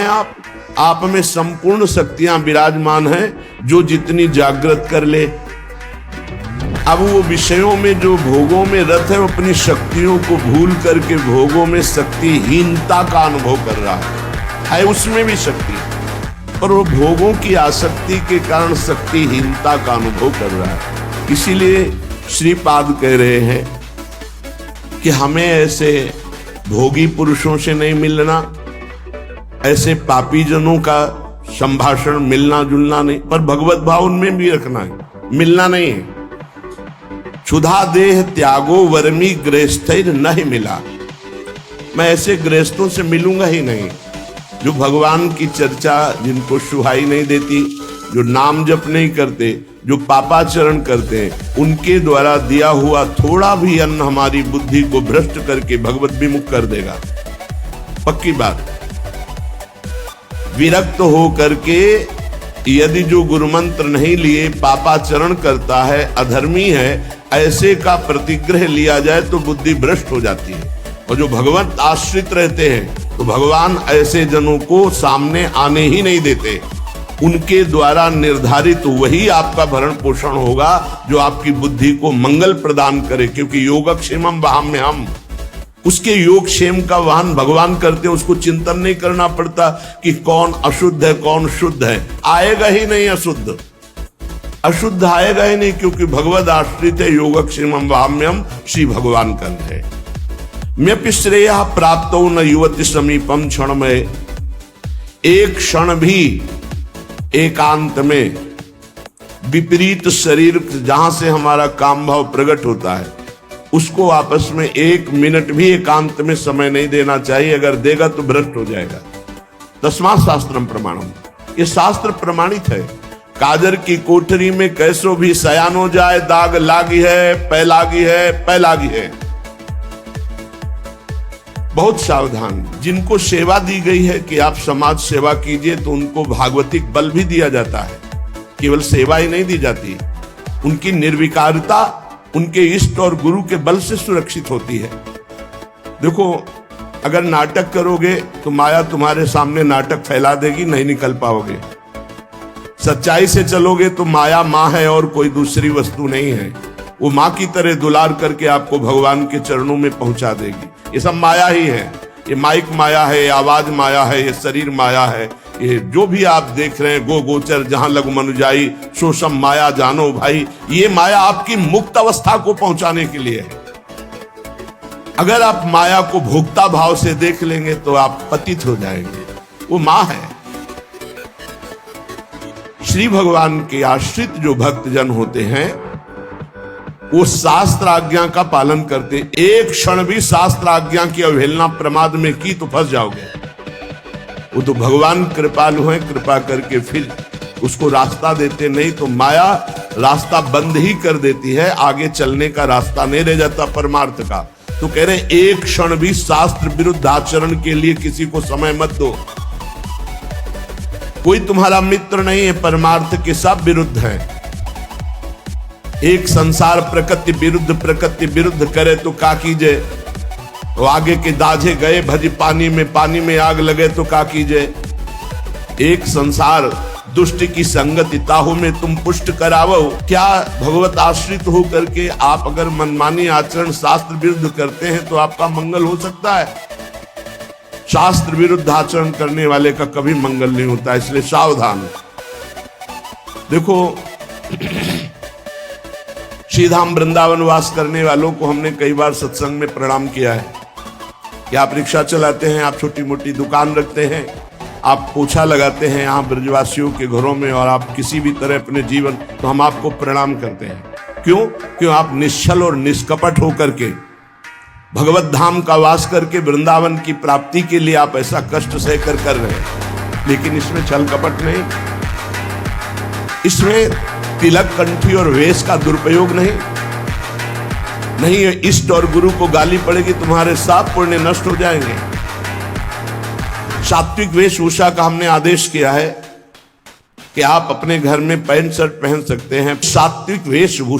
आप में संपूर्ण शक्तियां विराजमान हैं, जो जितनी जागृत कर ले। अब वो विषयों में जो भोगों में रत है, वो अपनी शक्तियों को भूल करके भोगों में शक्तिहीनता का अनुभव कर रहा है उसमें भी शक्ति, पर वो भोगों की आसक्ति के कारण शक्तिहीनता का अनुभव कर रहा है। इसीलिए श्रीपाद कह रहे हैं कि हमें ऐसे भोगी पुरुषों से नहीं मिलना, ऐसे पापी जनों का संभाषण मिलना जुलना नहीं, पर भगवत भाव उनमें भी रखना है, मिलना नहीं है। क्षुधा देह त्यागो वर्मी गृहस्थैर नहीं मिला, मैं ऐसे गृहस्थों से मिलूंगा ही नहीं जो भगवान की चर्चा, जिनको सुहाई नहीं देती, जो नाम जप नहीं करते, जो पापाचरण करते हैं, उनके द्वारा दिया हुआ थोड़ा भी अन्न हमारी बुद्धि को भ्रष्ट करके भगवत विमुख कर देगा, पक्की बात। विरक्त हो करके यदि जो गुरु मंत्र नहीं लिए पापाचरण करता है, अधर्मी है, ऐसे का प्रतिग्रह लिया जाए तो बुद्धि भ्रष्ट हो जाती है। और जो भगवत आश्रित रहते हैं तो भगवान ऐसे जनों को सामने आने ही नहीं देते, उनके द्वारा निर्धारित वही आपका भरण पोषण होगा जो आपकी बुद्धि को मंगल प्रदान करे, क्योंकि योगक्षेमम वहाम्यहम्, उसके योगक्षेम का वाहन भगवान करते हैं। उसको चिंतन नहीं करना पड़ता कि कौन अशुद्ध है कौन शुद्ध है, आएगा ही नहीं अशुद्ध, अशुद्ध आएगा ही नहीं, क्योंकि भगवद आश्रित है। योगक्षेमम वहाम्यहम् श्री भगवान कर है। म्यपि श्रेय प्राप्त न युवति समीपम क्षण में, एक क्षण भी एकांत में विपरीत शरीर जहां से हमारा काम भाव प्रकट होता है, उसको आपस में एक मिनट भी एकांत में समय नहीं देना चाहिए। अगर देगा तो भ्रष्ट हो जाएगा। तस्मात् शास्त्रम प्रमाणम, ये शास्त्र प्रमाणित है। काजर की कोठरी में कैसो भी सयान हो जाए, दाग लागी है, पै लागी है, पै लागी है, बहुत सावधान। जिनको सेवा दी गई है कि आप समाज सेवा कीजिए, तो उनको भागवतिक बल भी दिया जाता है, केवल सेवा ही नहीं दी जाती, उनकी निर्विकारता उनके इष्ट और गुरु के बल से सुरक्षित होती है। देखो, अगर नाटक करोगे तो माया तुम्हारे सामने नाटक फैला देगी, नहीं निकल पाओगे। सच्चाई से चलोगे तो माया माँ है और कोई दूसरी वस्तु नहीं है, वो माँ की तरह दुलार करके आपको भगवान के चरणों में पहुंचा देगी। ये सब माया ही है, ये माइक माया है, ये आवाज माया है, ये शरीर माया है, ये जो भी आप देख रहे हैं, गो गोचर जहां लघु मनुजाई सो सब माया जानो भाई, ये माया आपकी मुक्त अवस्था को पहुंचाने के लिए है। अगर आप माया को भोक्ता भाव से देख लेंगे तो आप पतित हो जाएंगे, वो माँ है। श्री भगवान के आश्रित जो भक्त जन होते हैं, वो शास्त्र आज्ञा का पालन करते। एक क्षण भी शास्त्र आज्ञा की अवहेलना प्रमाद में की तो फंस जाओगे। वो तो भगवान कृपालु हैं, कृपा करके फिर उसको रास्ता देते, नहीं तो माया रास्ता बंद ही कर देती है, आगे चलने का रास्ता नहीं रह जाता परमार्थ का। तो कह रहे एक क्षण भी शास्त्र विरुद्ध आचरण के लिए किसी को समय मत दो। कोई तुम्हारा मित्र नहीं है, परमार्थ के सब विरुद्ध हैं। एक संसार प्रकृति विरुद्ध करे तो का कीजिए, तो आगे के दाझे गए भज पानी में आग लगे तो का कीजिए। एक संसार दुष्ट की संगति ताहू में तुम पुष्ट करावो। क्या भगवत आश्रित हो करके आप अगर मनमानी आचरण शास्त्र विरुद्ध करते हैं तो आपका मंगल हो सकता है? शास्त्र विरुद्ध आचरण करने वाले का कभी मंगल नहीं होता, इसलिए सावधान। देखो, श्रीधाम वृंदावन वास करने वालों को हमने कई बार सत्संग में प्रणाम किया है कि आप रिक्शा चलाते हैं, आप छोटी मोटी दुकान रखते हैं, आप पोछा लगाते हैं यहाँ ब्रजवासियों के घरों में, और आप किसी भी तरह अपने जीवन, तो हम आपको प्रणाम करते हैं। क्यों आप निश्चल और निष्कपट होकर के भगवत धाम का वास करके वृंदावन की प्राप्ति के लिए आप ऐसा कष्ट सहकर कर रहे हैं। लेकिन इसमें छल कपट नहीं, इसमें तिलक कंठी और वेश का दुरुपयोग नहीं, इष्ट और गुरु को गाली पड़ेगी, तुम्हारे सब पुण्य नष्ट हो जाएंगे। सात्विक वेशभूषा का हमने आदेश किया है कि आप अपने घर में पैंट शर्ट पहन सकते हैं। सात्विक वेशभूषा